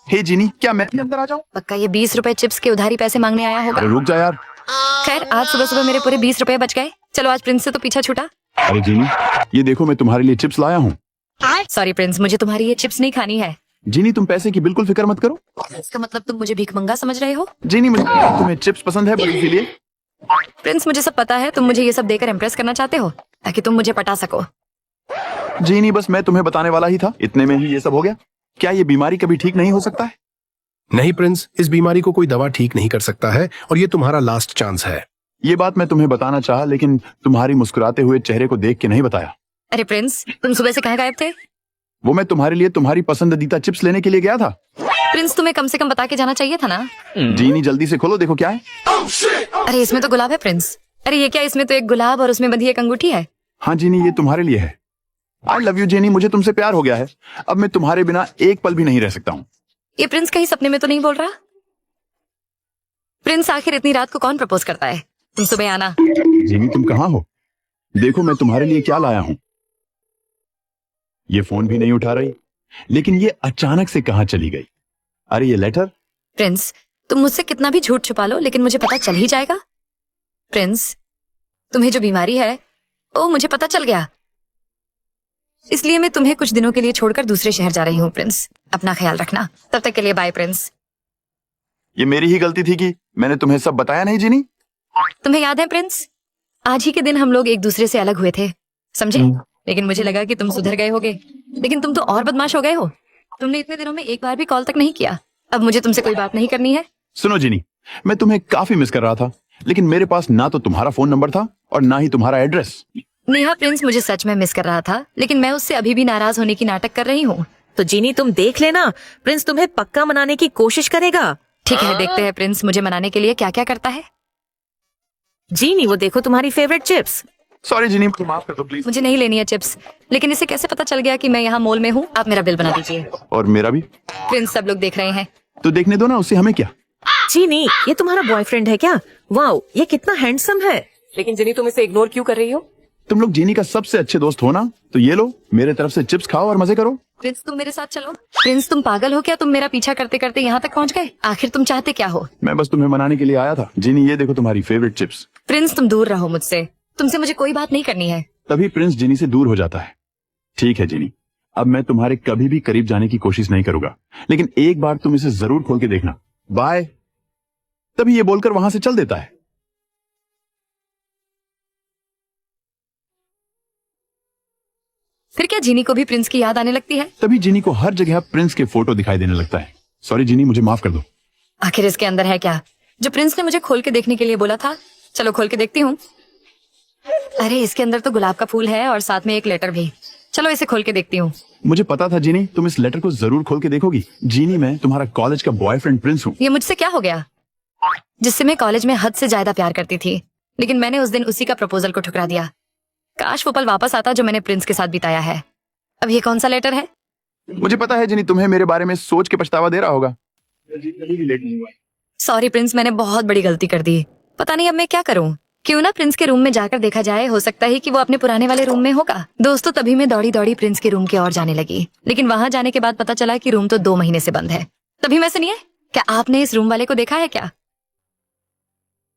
हे जीनी, क्या मैं भी अंदर आ जाऊं? पक्का ये 20 रुपए चिप्स के उधारी पैसे मांगने आया होगा। अरे रुक जा यार। खैर आज सुबह सुबह मेरे पूरे 20 रुपए बच गए। चलो आज प्रिंस से तो पीछा छूटा। अरे जीनी, ये देखो मैं तुम्हारे लिए चिप्स लाया हूँ। सॉरी प्रिंस, मुझे तुम्हारी ये चिप्स नहीं खानी है। जीनी तुम पैसे की बिल्कुल फिक्र मत करो। इसका मतलब तुम मुझे भीखमंगा समझ रहे हो? जीनी मुझे तुम्हें चिप्स पसंद है, बस इसीलिए। प्रिंस मुझे सब पता है, तुम मुझे ये सब देकर इम्प्रेस करना चाहते हो ताकि तुम मुझे पटा सको। जीनी बस मैं तुम्हें बताने वाला ही था, इतने में ही ये सब हो गया। क्या ये बीमारी कभी ठीक नहीं हो सकता है? नहीं प्रिंस, इस बीमारी को कोई दवा ठीक नहीं कर सकता है और ये तुम्हारा लास्ट चांस है। ये बात मैं तुम्हें बताना चाहा, लेकिन तुम्हारी मुस्कुराते हुए चेहरे को देख के नहीं बताया। अरे प्रिंस, तुम सुबह से कहाँ गायब थे? वो मैं तुम्हारे लिए तुम्हारी पसंदीदा चिप्स लेने के लिए गया था। प्रिंस तुम्हें कम से कम बता के जाना चाहिए था ना। जीनी जल्दी से खोलो, देखो क्या है। अरे इसमें तो गुलाब है प्रिंस। अरे ये क्या, इसमें तो एक गुलाब और उसमें बंधी एक अंगूठी है। हाँ जीनी, ये तुम्हारे लिए है। आई लव यू जीनी, मुझे तुमसे प्यार हो गया है। अब मैं तुम्हारे बिना एक पल भी नहीं रह सकता हूँ। ये प्रिंस कहीं सपने में तो नहीं बोल रहा? प्रिंस आखिर इतनी रात को कौन प्रपोज करता है? तुम सुबह आना। जीनी तुम कहाँ हो? देखो मैं तुम्हारे लिए क्या लाया हूँ। ये फोन भी नहीं उठा रही, लेकिन ये अचानक से कहाँ चली गई? अरे ये लेटर। प्रिंस तुम मुझसे कितना भी झूठ छुपा लो, लेकिन मुझे पता चल ही जाएगा। प्रिंस तुम्हें जो बीमारी है वो मुझे पता चल गया, इसलिए मैं तुम्हें कुछ दिनों के लिए छोड़कर दूसरे शहर जा रही हूँ। प्रिंस अपना ख्याल रखना, तब तक के लिए बाय प्रिंस। ये मेरी ही गलती थी कि मैंने तुम्हें सब बताया नहीं जीनी। तुम्हें याद है प्रिंस, आज ही के दिन हम लोग एक दूसरे से अलग हुए थे, समझे? लेकिन मुझे लगा कि तुम सुधर गए होगे, लेकिन तुम तो और बदमाश हो गए हो। तुमने इतने दिनों में एक बार भी कॉल तक नहीं किया। अब मुझे तुमसे कोई बात नहीं करनी है। सुनो जीनी, मैं तुम्हें काफी मिस कर रहा था, लेकिन मेरे पास ना तो तुम्हारा फोन नंबर था और ना ही तुम्हारा एड्रेस। नेहा प्रिंस मुझे सच में मिस कर रहा था, लेकिन मैं उससे अभी भी नाराज होने की नाटक कर रही हूँ। तो जीनी तुम देख लेना, प्रिंस तुम्हें पक्का मनाने की कोशिश करेगा। ठीक है, देखते हैं प्रिंस मुझे मनाने के लिए क्या क्या करता है। जीनी वो देखो तुम्हारी फेवरेट चिप्स। सॉरी जीनी, मुझे माफ कर दो प्लीज। मुझे नहीं लेनी है चिप्स, लेकिन इसे कैसे पता चल गया कि मैं यहाँ मॉल में हूँ? आप मेरा बिल बना दीजिए। और मेरा भी। प्रिंस सब लोग देख रहे हैं। तो देखने दो ना, उससे हमें क्या। जीनी ये तुम्हारा बॉयफ्रेंड है क्या? वाओ ये कितना हैंडसम है। लेकिन जिनी तुम इसे इग्नोर क्यों कर रही हो? तुम लोग जीनी का सबसे अच्छे दोस्त हो ना, तो ये लो मेरे तरफ से चिप्स खाओ और मजे करो। प्रिंस तुम मेरे साथ चलो। प्रिंस तुम पागल हो क्या? तुम मेरा पीछा करते करते यहाँ तक पहुँच गए। आखिर तुम चाहते क्या हो? मैं बस तुम्हें मनाने के लिए आया था। जीनी ये देखो तुम्हारी फेवरेट चिप्स। प्रिंस तुम दूर रहो मुझसे, तुमसे मुझे कोई बात नहीं करनी है। तभी प्रिंस जीनी से दूर हो जाता है। ठीक है जीनी, अब मैं तुम्हारे कभी भी करीब जाने की कोशिश नहीं करूंगा, लेकिन एक बार तुम इसे जरूर खोल के देखना। बाय। तभी ये बोलकर वहां से चल देता है। फिर क्या जीनी को भी प्रिंस की याद आने लगती है? तभी जीनी को हर जगह प्रिंस के फोटो दिखाई देने लगता है। सॉरी जीनी, मुझे माफ कर दो। आखिर इसके अंदर है क्या जो प्रिंस ने मुझे खोल के देखने के लिए बोला था? चलो खोल के देखती हूँ। अरे इसके अंदर तो गुलाब का फूल है और साथ में एक लेटर भी। चलो इसे खोल के देखती हूँ। मुझे पता था जीनी तुम इस लेटर को जरूर खोल के देखोगी। जीनी मैं तुम्हारा कॉलेज का बॉयफ्रेंड प्रिंस हूँ। ये मुझसे क्या हो गया जिससे मैं कॉलेज में हद से ज्यादा प्यार करती थी, लेकिन मैंने उस दिन उसी का प्रपोजल को ठुकरा दिया। काश वो पल वापस आता जो मैंने प्रिंस के साथ बिताया है। अब ये कौन सा लेटर है? मुझे पता है जीनी तुम्हें मेरे बारे में सोच के पछतावा दे रहा होगा। सॉरी प्रिंस, मैंने बहुत बड़ी गलती कर दी। पता नहीं अब मैं क्या करूँ। क्यों ना प्रिंस के रूम में जाकर देखा जाए, हो सकता है कि वो अपने पुराने वाले रूम में होगा। दोस्तों तभी मैं दौड़ी दौड़ी प्रिंस के रूम की ओर जाने लगी, लेकिन वहां जाने के बाद पता चला कि रूम तो 2 महीने से बंद है। तभी मैं सुनिए, क्या आपने इस रूम वाले को देखा है क्या?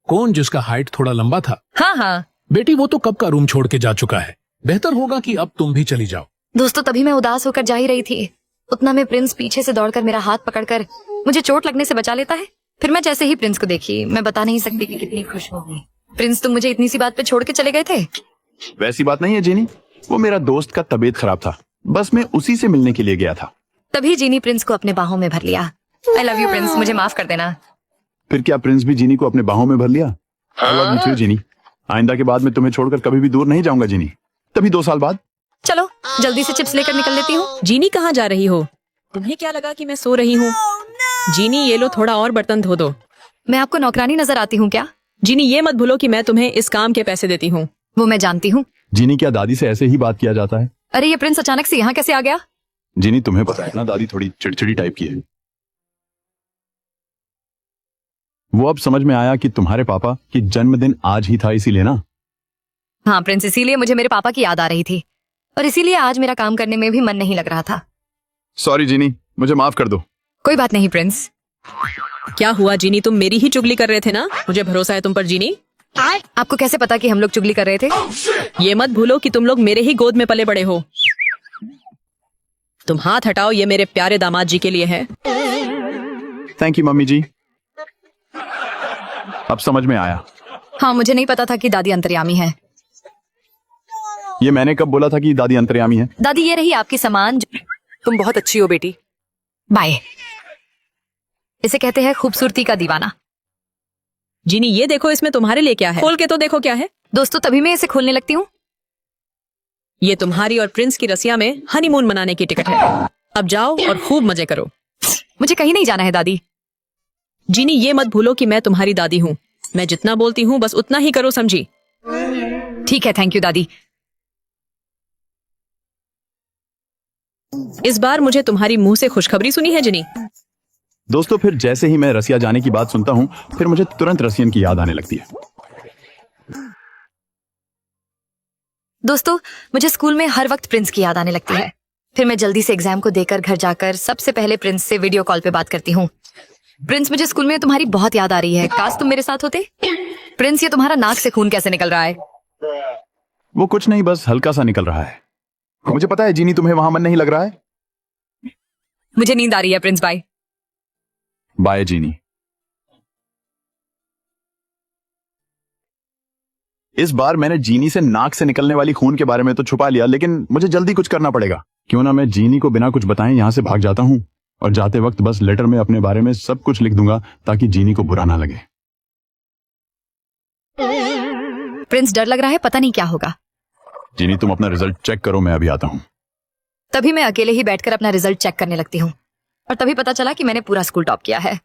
कौन? जिसका हाइट थोड़ा लंबा था? हाँ हाँ बेटी वो तो कब का रूम छोड़ के जा चुका है। बेहतर होगा कि अब तुम भी चली जाओ। दोस्तों तभी मैं उदास होकर जा ही रही थी, उतना में प्रिंस पीछे से दौड़कर मेरा हाथ पकड़कर मुझे चोट लगने से बचा लेता है। फिर मैं जैसे ही प्रिंस को देखी, मैं बता नहीं सकती कि कितनी खुश हो गई। प्रिंस तुम मुझे इतनी सी बात पे छोड़ के चले गए थे? वैसी बात नहीं है जीनी, वो मेरा दोस्त का तबीयत खराब था, बस मैं उसी से मिलने के लिए गया था। तभी जीनी प्रिंस को अपने बाहों में भर लिया। आई लव यू प्रिंस, मुझे माफ कर देना। फिर क्या प्रिंस भी जीनी को अपने बाहों में भर लिया? I love you too, जीनी। आइंदा के बाद मैं तुम्हें छोड़कर कभी भी दूर नहीं जाऊंगा जीनी। तभी 2 साल बाद। चलो जल्दी से चिप्स लेकर निकल लेती हूँ। जीनी कहाँ जा रही हो? तुम्हें क्या लगा कि मैं सो रही हूँ? जीनी ये लो थोड़ा और बर्तन धो दो। मैं आपको नौकरानी नजर आती हूँ क्या? जीनी ये मत भूलो कि मैं तुम्हें इस काम के पैसे देती हूँ। वो मैं जानती हूँ। जीनी क्या दादी से ऐसे ही बात किया जाता है? अरे ये प्रिंस अचानक से यहाँ कैसे आ गया? जीनी तुम्हें पता है ना, दादी थोड़ी चिड़चिड़ी टाइप की है। वो अब समझ में आया कि तुम्हारे पापा की जन्मदिन आज ही था, इसीलिए ना। हाँ प्रिंस, इसीलिए मुझे मेरे पापा की याद आ रही थी और इसीलिए आज मेरा काम करने में भी मन नहीं लग रहा था। सॉरी जीनी, मुझे माफ कर दो। कोई बात नहीं प्रिंस। क्या हुआ जीनी, तुम मेरी ही चुगली कर रहे थे ना? मुझे भरोसा है तुम पर जीनी। आपको कैसे पता कि हम लोग चुगली कर रहे थे? ये मत भूलो कि तुम लोग मेरे ही गोद में पले बड़े हो। तुम हाथ हटाओ, ये मेरे प्यारे दामाद जी के लिए है। थैंक यू मम्मी जी, अब समझ में आया। हाँ, मुझे नहीं पता था कि दादी अंतर्यामी है। ये मैंने कब बोला था कि दादी अंतर्यामी है? दादी ये रही आपकी सामान। तुम बहुत अच्छी हो बेटी। बाय। इसे कहते हैं खूबसूरती का दीवाना। जीनी ये देखो, इसमें तुम्हारे लिए क्या है, खोल के तो देखो क्या है। दोस्तों तभी मैं इसे खोलने लगती हूँ। ये तुम्हारी और प्रिंस की रसिया में हनीमून मनाने की टिकट है। अब जाओ और खूब मजे करो। मुझे कहीं नहीं जाना है दादी। जीनी ये मत भूलो कि मैं तुम्हारी दादी हूँ। मैं जितना बोलती हूँ बस उतना ही करो, समझी? ठीक है, थैंक यू दादी। इस बार मुझे तुम्हारी मुंह से खुशखबरी सुनी है जीनी। दोस्तों फिर जैसे ही मैं रसिया जाने की बात सुनता हूँ फिर मुझे तुरंत रसियन की याद आने लगती है। दोस्तों मुझे स्कूल में हर वक्त प्रिंस की याद आने लगती है। फिर मैं जल्दी से एग्जाम को देकर घर जाकर सबसे पहले प्रिंस से वीडियो कॉल पे बात करती हूँ। प्रिंस, मुझे स्कूल में तुम्हारी बहुत याद आ रही है, काश तुम मेरे साथ होते। प्रिंस, ये तुम्हारा नाक से खून कैसे निकल रहा है? वो कुछ नहीं, बस हल्का सा निकल रहा है। मुझे पता है जीनी, तुम्हें वहां मन नहीं लग रहा है। मुझे नींद आ रही है प्रिंस भाई। बाय जीनी। इस बार मैंने जीनी से नाक से निकलने वाली खून के बारे में तो छुपा लिया, लेकिन मुझे जल्दी कुछ करना पड़ेगा। क्यों ना मैं जीनी को बिना कुछ बताए यहां से भाग जाता हूं और जाते वक्त बस लेटर में अपने बारे में सब कुछ लिख दूंगा ताकि जीनी को बुरा ना लगे। प्रिंस, डर लग रहा है, पता नहीं क्या होगा। जीनी तुम अपना रिजल्ट चेक करो, मैं अभी आता हूं। तभी मैं अकेले ही बैठकर अपना रिजल्ट चेक करने लगती हूँ और तभी पता चला कि मैंने पूरा स्कूल टॉप किया है।